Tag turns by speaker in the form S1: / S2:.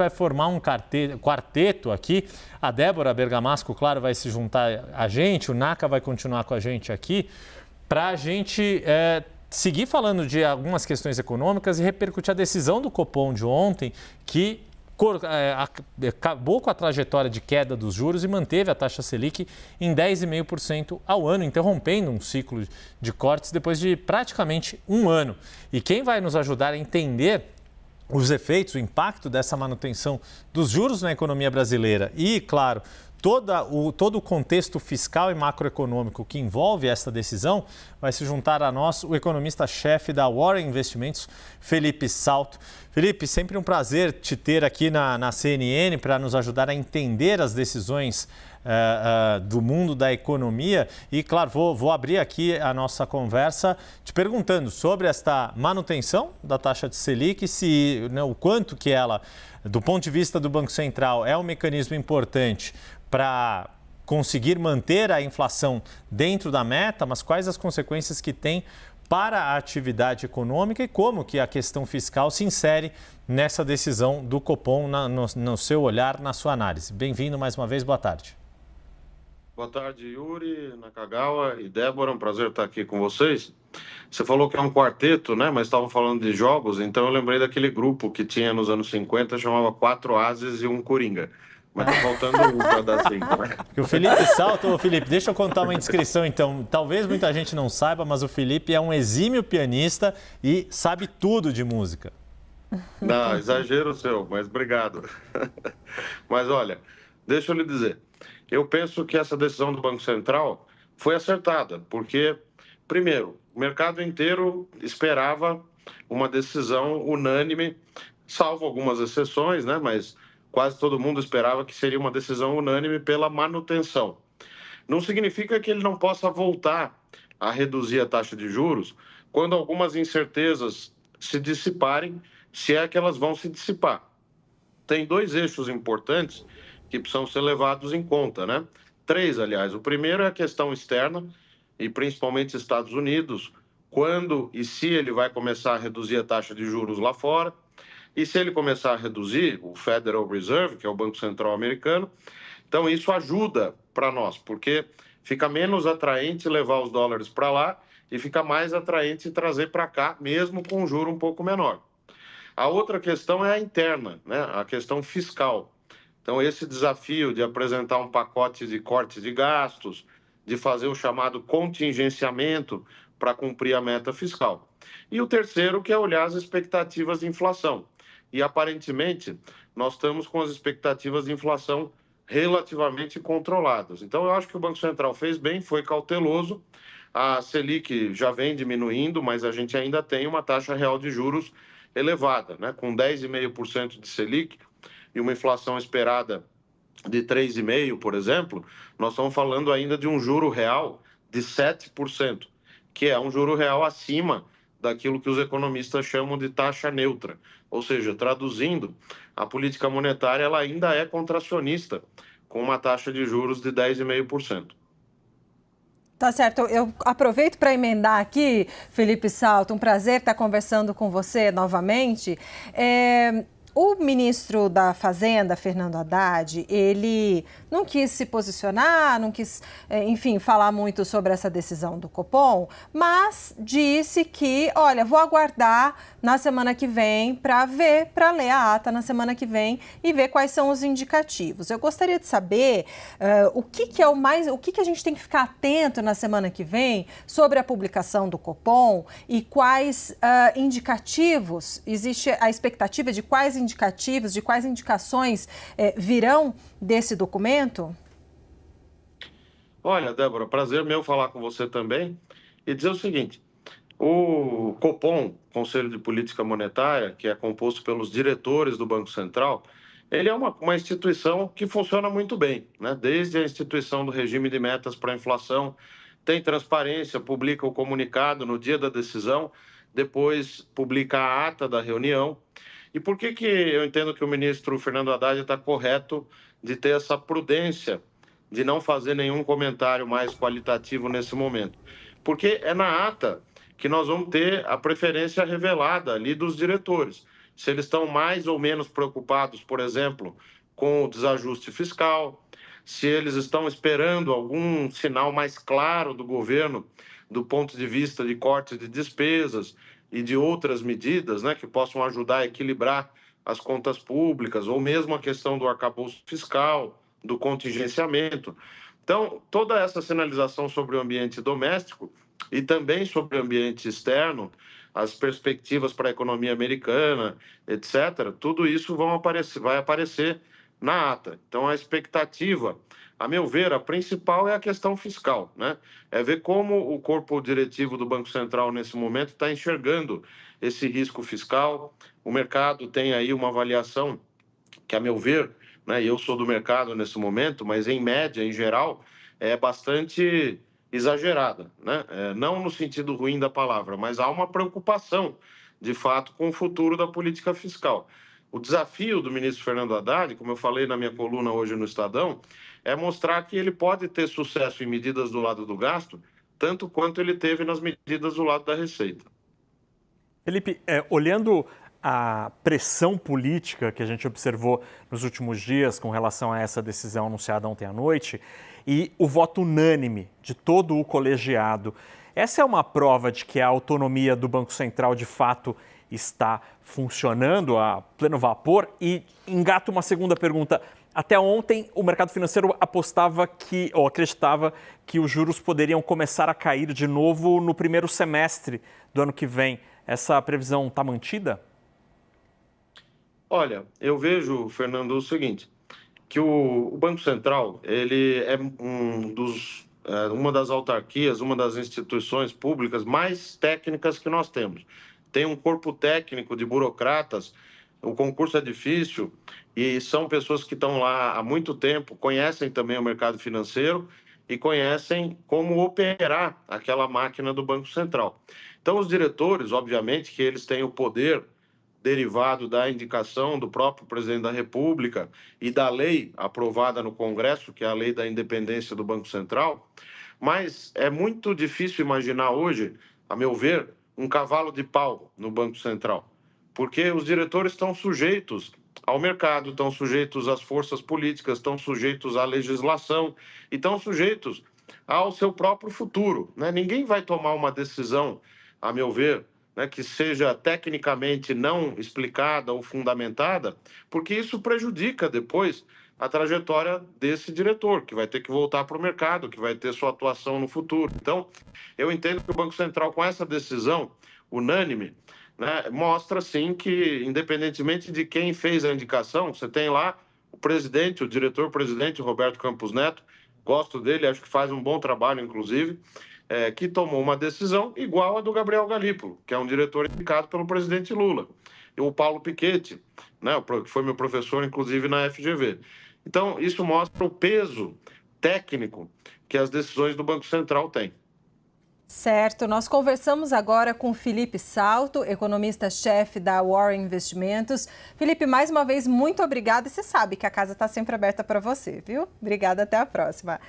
S1: vai formar um quarteto aqui. A Débora Bergamasco, claro, vai se juntar a gente, o Naka vai continuar com a gente aqui, para a gente seguir falando de algumas questões econômicas e repercutir a decisão do Copom de ontem, que acabou com a trajetória de queda dos juros e manteve a taxa Selic em 10,5% ao ano, interrompendo um ciclo de cortes depois de praticamente um ano. E quem vai nos ajudar a entender os efeitos, o impacto dessa manutenção dos juros na economia brasileira e, claro, todo o contexto fiscal e macroeconômico que envolve essa decisão, vai se juntar a nós o economista-chefe da Warren Investimentos, Felipe Salto. Felipe, sempre um prazer te ter aqui na CNN para nos ajudar a entender as decisões do mundo da economia. E, claro, vou abrir aqui a nossa conversa te perguntando sobre esta manutenção da taxa de Selic, o quanto que ela, do ponto de vista do Banco Central, é um mecanismo importante para conseguir manter a inflação dentro da meta, mas quais as consequências que tem para a atividade econômica e como que a questão fiscal se insere nessa decisão do Copom no seu olhar, na sua análise. Bem-vindo mais uma vez, boa tarde.
S2: Boa tarde, Yuri, Nakagawa e Débora, um prazer estar aqui com vocês. Você falou que é um quarteto, né? Mas estavam falando de jogos, então eu lembrei daquele grupo que tinha nos anos 50, chamava 4 Ases e um Coringa. Mas tá faltando um para dar 5, né?
S1: O Felipe Salto, Felipe, deixa eu contar uma indiscrição então. Talvez muita gente não saiba, mas o Felipe é um exímio pianista e sabe tudo de música.
S2: Não, exagero seu, mas obrigado. Mas olha, deixa eu lhe dizer. Eu penso que essa decisão do Banco Central foi acertada, porque, primeiro, o mercado inteiro esperava uma decisão unânime, salvo algumas exceções, né? Mas quase todo mundo esperava que seria uma decisão unânime pela manutenção. Não significa que ele não possa voltar a reduzir a taxa de juros quando algumas incertezas se dissiparem, se é que elas vão se dissipar. Tem 2 eixos importantes que precisam ser levados em conta, né? 3, aliás. O primeiro é a questão externa, e principalmente Estados Unidos, quando e se ele vai começar a reduzir a taxa de juros lá fora. E se ele começar a reduzir, o Federal Reserve, que é o Banco Central americano, então isso ajuda para nós, porque fica menos atraente levar os dólares para lá e fica mais atraente trazer para cá, mesmo com um juro um pouco menor. A outra questão é a interna, né? A questão fiscal. Então, esse desafio de apresentar um pacote de cortes de gastos, de fazer o chamado contingenciamento para cumprir a meta fiscal. E o terceiro, que é olhar as expectativas de inflação. E, aparentemente, nós estamos com as expectativas de inflação relativamente controladas. Então, eu acho que o Banco Central fez bem, foi cauteloso. A Selic já vem diminuindo, mas a gente ainda tem uma taxa real de juros elevada, né? Com 10,5% de Selic e uma inflação esperada de 3,5%, por exemplo, nós estamos falando ainda de um juro real de 7%, que é um juro real acima daquilo que os economistas chamam de taxa neutra. Ou seja, traduzindo, a política monetária ela ainda é contracionista, com uma taxa de juros de 10,5%.
S3: Tá certo, eu aproveito para emendar aqui, Felipe Salto, um prazer estar conversando com você novamente. O ministro da Fazenda, Fernando Haddad, ele não quis se posicionar, não quis, enfim, falar muito sobre essa decisão do Copom, mas disse que, olha, vou aguardar na semana que vem para ler a ata na semana que vem e ver quais são os indicativos. Eu gostaria de saber o que a gente tem que ficar atento na semana que vem sobre a publicação do Copom e quais indicativos, existe a expectativa de quais indicativos, de quais indicações virão desse documento?
S2: Olha, Débora, prazer meu falar com você também e dizer o seguinte, o Copom, Conselho de Política Monetária, que é composto pelos diretores do Banco Central, ele é uma instituição que funciona muito bem, né? Desde a instituição do regime de metas para a inflação, tem transparência, publica o comunicado no dia da decisão, depois publica a ata da reunião. E por que eu entendo que o ministro Fernando Haddad está correto de ter essa prudência de não fazer nenhum comentário mais qualitativo nesse momento? Porque é na ata que nós vamos ter a preferência revelada ali dos diretores. se eles estão mais ou menos preocupados, por exemplo, com o desajuste fiscal, se eles estão esperando algum sinal mais claro do governo do ponto de vista de cortes de despesas e de outras medidas, né, que possam ajudar a equilibrar as contas públicas, ou mesmo a questão do arcabouço fiscal, do contingenciamento. Então, toda essa sinalização sobre o ambiente doméstico e também sobre o ambiente externo, as perspectivas para a economia americana, etc., tudo isso vai aparecer na ata. Então, a expectativa, a meu ver, a principal é a questão fiscal, né? É ver como o corpo diretivo do Banco Central, nesse momento, está enxergando esse risco fiscal. O mercado tem aí uma avaliação que, a meu ver, né, eu sou do mercado nesse momento, mas em média, em geral, é bastante exagerada, né? Não no sentido ruim da palavra, mas há uma preocupação, de fato, com o futuro da política fiscal. O desafio do ministro Fernando Haddad, como eu falei na minha coluna hoje no Estadão, é mostrar que ele pode ter sucesso em medidas do lado do gasto, tanto quanto ele teve nas medidas do lado da receita.
S4: Felipe, olhando a pressão política que a gente observou nos últimos dias com relação a essa decisão anunciada ontem à noite e o voto unânime de todo o colegiado, essa é uma prova de que a autonomia do Banco Central de fato está funcionando a pleno vapor? E engato uma segunda pergunta. Até ontem, o mercado financeiro apostava ou acreditava que os juros poderiam começar a cair de novo no primeiro semestre do ano que vem. Essa previsão está mantida?
S2: Olha, eu vejo, Fernando, o seguinte, que o Banco Central, ele é uma das autarquias, uma das instituições públicas mais técnicas que nós temos. Tem um corpo técnico de burocratas, o concurso é difícil e são pessoas que estão lá há muito tempo, conhecem também o mercado financeiro e conhecem como operar aquela máquina do Banco Central. Então, os diretores, obviamente, que eles têm o poder derivado da indicação do próprio presidente da República e da lei aprovada no Congresso, que é a lei da independência do Banco Central, mas é muito difícil imaginar hoje, a meu ver, um cavalo de pau no Banco Central, porque os diretores estão sujeitos ao mercado, estão sujeitos às forças políticas, estão sujeitos à legislação e estão sujeitos ao seu próprio futuro, né? Ninguém vai tomar uma decisão, a meu ver, né, que seja tecnicamente não explicada ou fundamentada, porque isso prejudica depois a trajetória desse diretor, que vai ter que voltar para o mercado, que vai ter sua atuação no futuro. Então, eu entendo que o Banco Central, com essa decisão unânime, né, mostra, sim, que, independentemente de quem fez a indicação, você tem lá o presidente, o diretor-presidente, Roberto Campos Neto, gosto dele, acho que faz um bom trabalho, inclusive, que tomou uma decisão igual a do Gabriel Galípolo, que é um diretor indicado pelo presidente Lula. E o Paulo Piketty, né, que foi meu professor, inclusive, na FGV. Então, isso mostra o peso técnico que as decisões do Banco Central têm.
S3: Certo. Nós conversamos agora com Felipe Salto, economista-chefe da Warren Investimentos. Felipe, mais uma vez, muito obrigada. E você sabe que a casa está sempre aberta para você, viu? Obrigada, até a próxima.